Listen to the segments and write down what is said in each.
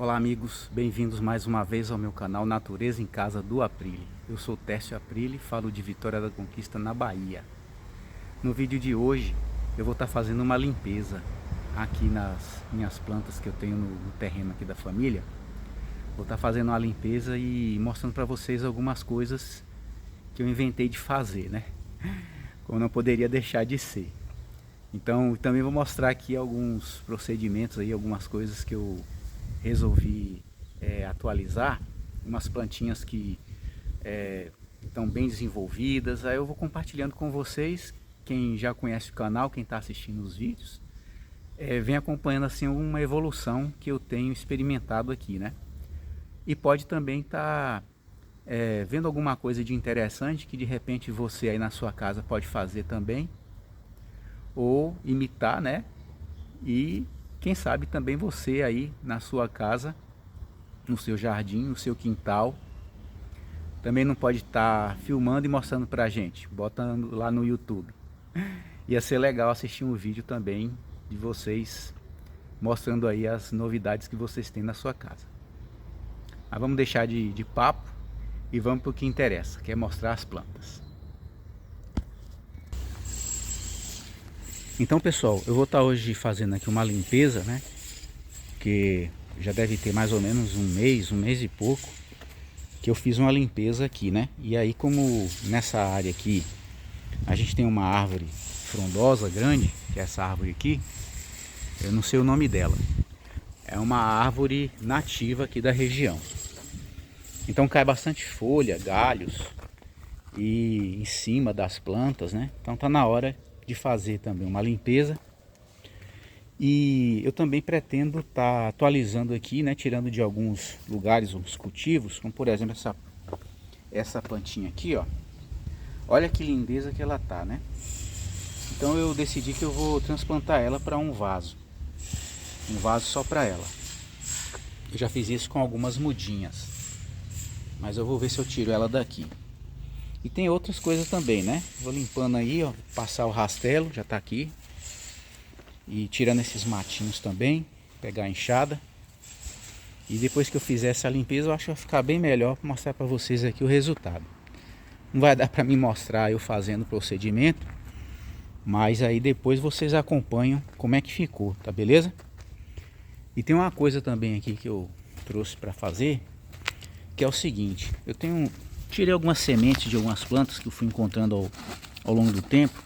Olá amigos, bem-vindos mais uma vez ao meu canal Natureza em Casa do Aprile. Eu sou Tércio Aprile, falo de Vitória da Conquista na Bahia. No vídeo de hoje eu vou estar fazendo uma limpeza aqui nas minhas plantas que eu tenho no terreno aqui da família. Vou estar fazendo uma limpeza e mostrando para vocês algumas coisas que eu inventei de fazer, né? Como não poderia deixar de ser. Então também vou mostrar aqui alguns procedimentos aí, algumas coisas que eu resolvi atualizar, umas plantinhas que estão bem desenvolvidas. Aí eu vou compartilhando com vocês. Quem já conhece o canal, quem está assistindo os vídeos, vem acompanhando assim uma evolução que eu tenho experimentado aqui, né? E pode também estar vendo alguma coisa de interessante que de repente você aí na sua casa pode fazer também, ou imitar, né? E quem sabe também você aí na sua casa, no seu jardim, no seu quintal, também não pode estar filmando e mostrando pra gente, botando lá no YouTube. Ia ser legal assistir um vídeo também de vocês mostrando aí as novidades que vocês têm na sua casa. Mas vamos deixar de papo e vamos para o que interessa, que é mostrar as plantas. Então pessoal, eu vou estar hoje fazendo aqui uma limpeza, né? Que já deve ter mais ou menos um mês e pouco que eu fiz uma limpeza aqui, né? E aí, como nessa área aqui a gente tem uma árvore frondosa grande, que é essa árvore aqui, eu não sei o nome dela, é uma árvore nativa aqui da região. Então cai bastante folha, galhos e em cima das plantas, né? Então tá na hora de fazer também uma limpeza. E eu também pretendo estar atualizando aqui, né? Tirando de alguns lugares os cultivos, como por exemplo essa plantinha aqui, ó. Olha que lindeza que ela tá, né? Então eu decidi que eu vou transplantar ela para um vaso só para ela. Eu já fiz isso com algumas mudinhas, mas eu vou ver se eu tiro ela daqui. E tem outras coisas também, né? Vou limpando aí, ó, passar o rastelo, já tá aqui. E tirando esses matinhos também, pegar a enxada. E depois que eu fizer essa limpeza, eu acho que vai ficar bem melhor para mostrar para vocês aqui o resultado. Não vai dar para me mostrar eu fazendo o procedimento, mas aí depois vocês acompanham como é que ficou, tá beleza? E tem uma coisa também aqui que eu trouxe para fazer, que é o seguinte: eu tirei algumas sementes de algumas plantas que eu fui encontrando ao longo do tempo,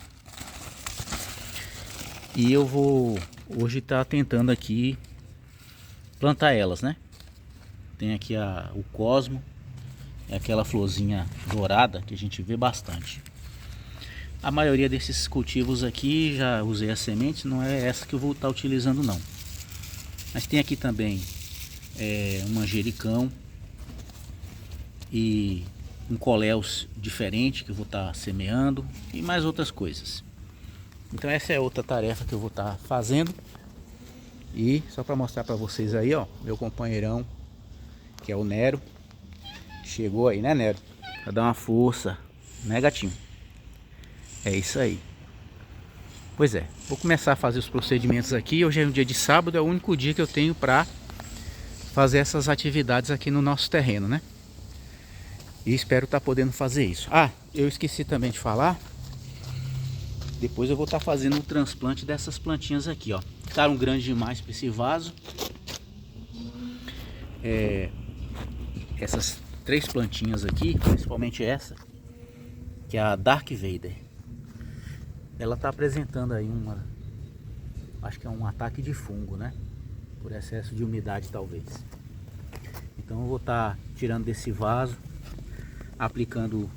e eu vou hoje estar tentando aqui plantar elas, né? Tem aqui o cosmo, é aquela florzinha dourada que a gente vê bastante. A maioria desses cultivos aqui já usei as sementes, não é essa que eu vou estar utilizando não. Mas tem aqui também um manjericão e um coléus diferente que eu vou estar semeando e mais outras coisas. Então essa é outra tarefa que eu vou estar fazendo. E só para mostrar para vocês aí, ó, meu companheirão, que é o Nero, chegou aí, né, Nero? Pra dar uma força, né, gatinho? É isso aí. Pois é, vou começar a fazer os procedimentos aqui. Hoje é um dia de sábado, é o único dia que eu tenho para fazer essas atividades aqui no nosso terreno, né? E espero estar podendo fazer isso. Ah, eu esqueci também de falar. Depois eu vou estar fazendo o transplante dessas plantinhas aqui, ó. Ficaram grandes demais para esse vaso. Essas três plantinhas aqui, principalmente essa, que é a Dark Vader, ela está apresentando aí acho que é um ataque de fungo, né? Por excesso de umidade talvez. Então eu vou estar tirando desse vaso, aplicando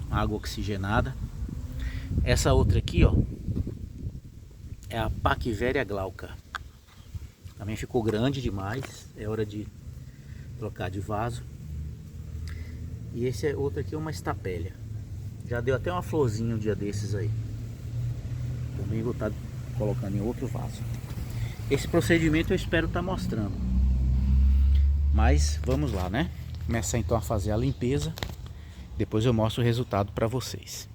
água oxigenada. Essa outra aqui, ó, é a Paquivéria glauca. Também ficou grande demais, é hora de trocar de vaso. E esse outro aqui é uma estapélia. Já deu até uma florzinha um dia desses aí. Também vou estar colocando em outro vaso. Esse procedimento eu espero estar mostrando. Mas vamos lá, né? Começar então a fazer a limpeza. Depois eu mostro o resultado para vocês.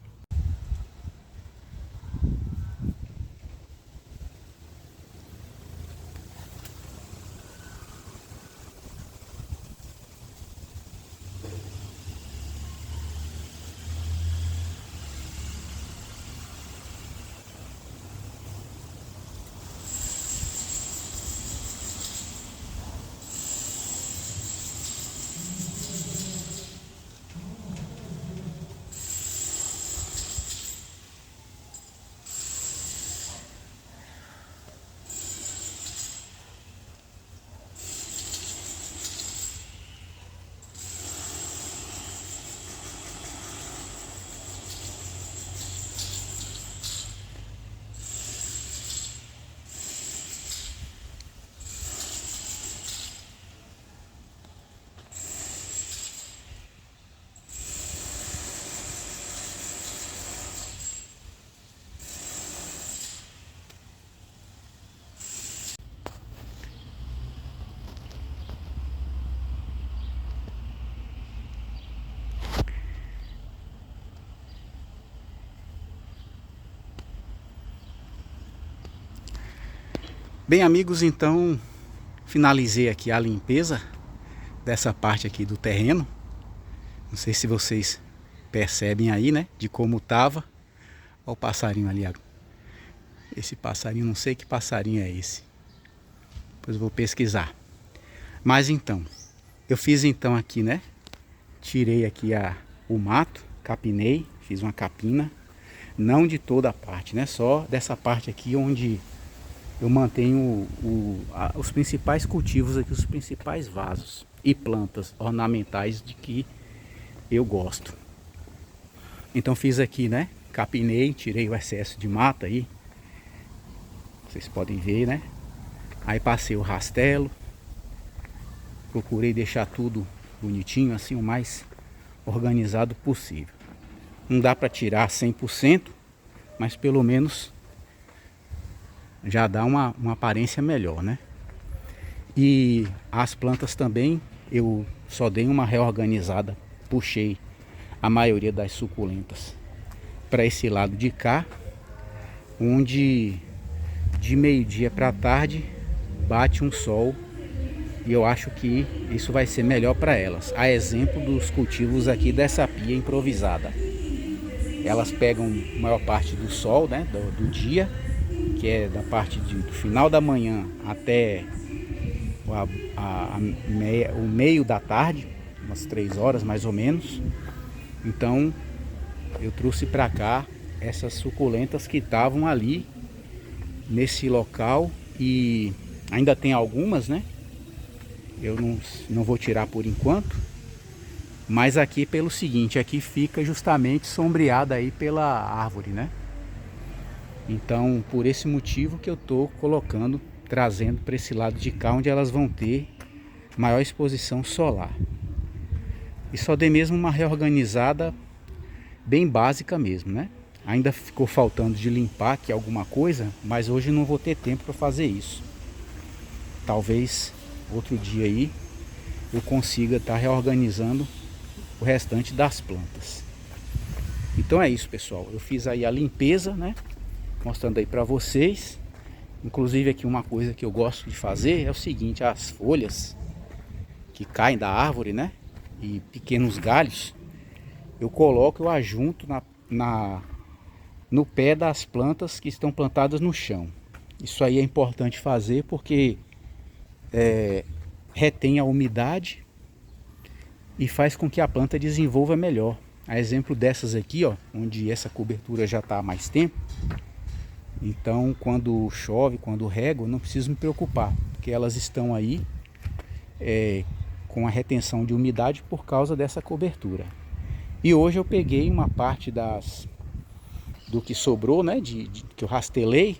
Bem, amigos, então finalizei aqui a limpeza dessa parte aqui do terreno. Não sei se vocês percebem aí, né, de como tava. Olha o passarinho ali. Esse passarinho, não sei que passarinho é esse. Depois eu vou pesquisar. Mas então, eu fiz então aqui, né, tirei aqui o mato, capinei, fiz uma capina. Não de toda a parte, né, só dessa parte aqui onde eu mantenho os principais cultivos aqui, os principais vasos e plantas ornamentais de que eu gosto. Então fiz aqui, né? Capinei, tirei o excesso de mata aí. Vocês podem ver, né? Aí passei o rastelo. Procurei deixar tudo bonitinho, assim, o mais organizado possível. Não dá para tirar 100%, mas pelo menos já dá uma aparência melhor, né? E as plantas também eu só dei uma reorganizada, puxei a maioria das suculentas para esse lado de cá, onde de meio-dia para tarde bate um sol e eu acho que isso vai ser melhor para elas. A exemplo dos cultivos aqui dessa pia improvisada. Elas pegam a maior parte do sol, né, do dia, que é da parte do final da manhã até o meio da tarde, umas 3 horas mais ou menos. Então eu trouxe para cá essas suculentas que estavam ali nesse local e ainda tem algumas, né? Eu não vou tirar por enquanto, mas aqui pelo seguinte, aqui fica justamente sombreada aí pela árvore, né? Então, por esse motivo que eu tô colocando, trazendo para esse lado de cá, onde elas vão ter maior exposição solar. E só dei mesmo uma reorganizada bem básica mesmo, né? Ainda ficou faltando de limpar aqui alguma coisa, mas hoje não vou ter tempo para fazer isso. Talvez outro dia aí eu consiga estar reorganizando o restante das plantas. Então é isso, pessoal. Eu fiz aí a limpeza, né? Mostrando aí para vocês. Inclusive aqui uma coisa que eu gosto de fazer é o seguinte: as folhas que caem da árvore, né, e pequenos galhos, eu coloco, eu ajunto no pé das plantas que estão plantadas no chão. Isso aí é importante fazer porque retém a umidade e faz com que a planta desenvolva melhor. A exemplo dessas aqui, ó, onde essa cobertura já está há mais tempo. Então, quando chove, quando rego, eu não preciso me preocupar, porque elas estão aí com a retenção de umidade por causa dessa cobertura. E hoje eu peguei uma parte do que sobrou, né, que eu rastelei,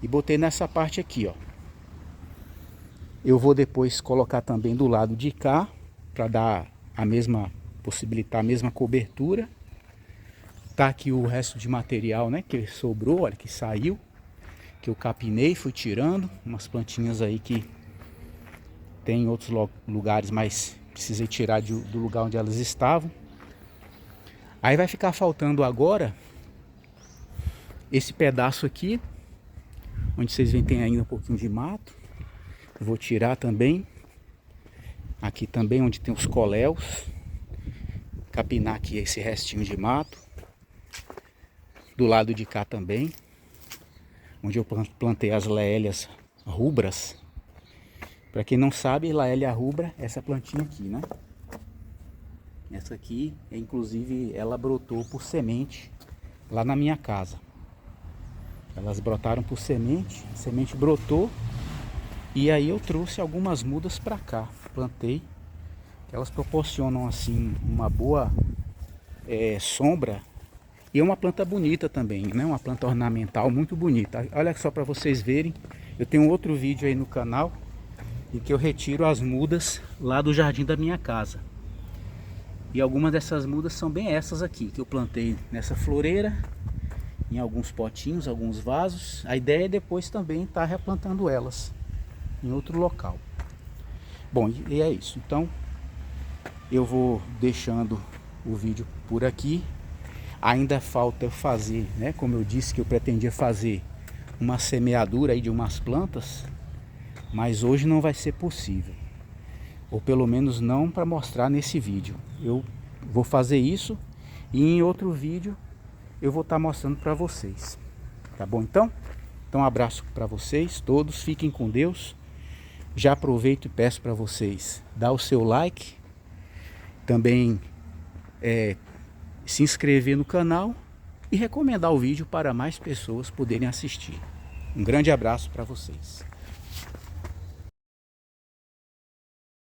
e botei nessa parte aqui, ó. Eu vou depois colocar também do lado de cá, para dar possibilitar a mesma cobertura. Tá aqui o resto de material, né, que sobrou, olha, que saiu, que eu capinei, fui tirando umas plantinhas aí que tem em outros lugares, mas precisei tirar do lugar onde elas estavam. Aí vai ficar faltando agora esse pedaço aqui, onde vocês veem tem ainda um pouquinho de mato. Eu vou tirar também. Aqui também onde tem os coléus, capinar aqui esse restinho de mato. Do lado de cá também, onde eu plantei as laélias rubras. Para quem não sabe, laélia rubra é essa plantinha aqui, né? Essa aqui, inclusive, ela brotou por semente lá na minha casa. Elas brotaram por semente, a semente brotou e aí eu trouxe algumas mudas para cá, plantei. Elas proporcionam assim uma boa sombra. E é uma planta bonita também, né? Uma planta ornamental muito bonita. Olha só para vocês verem. Eu tenho outro vídeo aí no canal em que eu retiro as mudas lá do jardim da minha casa. E algumas dessas mudas são bem essas aqui, que eu plantei nessa floreira, em alguns potinhos, alguns vasos. A ideia é depois também estar replantando elas em outro local. Bom, e é isso. Então, eu vou deixando o vídeo por aqui. Ainda falta fazer, né, como eu disse que eu pretendia fazer uma semeadura aí de umas plantas, mas hoje não vai ser possível, ou pelo menos não para mostrar nesse vídeo. Eu vou fazer isso e em outro vídeo eu vou estar mostrando para vocês, tá bom? Então um abraço para vocês todos, fiquem com Deus. Já aproveito e peço para vocês dar o seu like, também se inscrever no canal e recomendar o vídeo para mais pessoas poderem assistir. Um grande abraço para vocês.